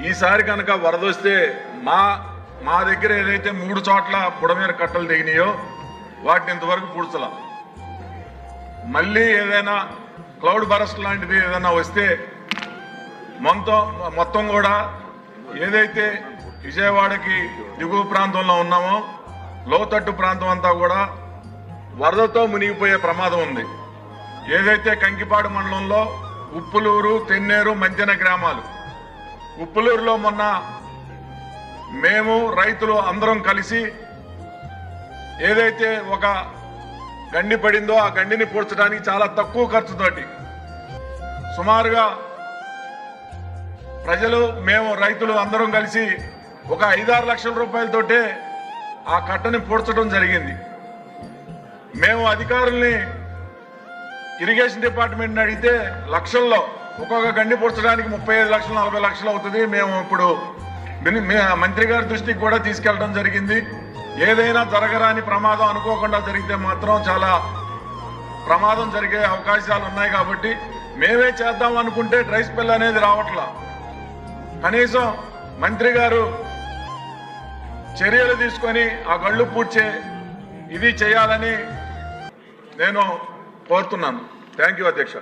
ఈసారి కనుక వరద వస్తే మా దగ్గర ఏదైతే 3 చోట్ల బుడమేర కట్టలు దిగినాయో వాటిని ఇంతవరకు పూడ్చలా. మళ్ళీ ఏదైనా క్లౌడ్ బరస్ట్ లాంటిది ఏదైనా వస్తే మొత్తం కూడా ఏదైతే విజయవాడకి దిగువ ప్రాంతంలో ఉన్నామో లోతట్టు ప్రాంతం అంతా కూడా వరదతో మునిగిపోయే ప్రమాదం ఉంది. ఏదైతే కంకిపాడు మండలంలో ఉప్పులూరు, తెన్నేరు, మంతెన గ్రామాలు, ఉప్పులూరులో మొన్న మేము రైతులు అందరం కలిసి ఏదైతే ఒక గండి పడిందో ఆ గండిని పూడ్చడానికి చాలా తక్కువ ఖర్చుతోటి సుమారుగా ప్రజలు మేము రైతులు అందరం కలిసి ఒక 5-6 లక్షల రూపాయలతోటే ఆ కట్టని పూడ్చడం జరిగింది. మేము అధికారుల్ని ఇరిగేషన్ డిపార్ట్మెంట్ని అడిగితే లక్షల్లో ఒక్కొక్క గండి పూడ్చడానికి 35 లక్షలు 40 లక్షలు అవుతుంది. మేము ఇప్పుడు మంత్రి గారి దృష్టికి కూడా తీసుకెళ్ళడం జరిగింది. ఏదైనా జరగరాని ప్రమాదం అనుకోకుండా జరిగితే మాత్రం చాలా ప్రమాదం జరిగే అవకాశాలు ఉన్నాయి. కాబట్టి మేమే చేద్దాం అనుకుంటే డ్రై స్పెల్ అనేది రావట్లా. కనీసం మంత్రి గారు చర్యలు తీసుకొని ఆ గళ్ళు పూడ్చే ఇది చేయాలని నేను కోరుతున్నాను. థ్యాంక్ యూ అధ్యక్ష.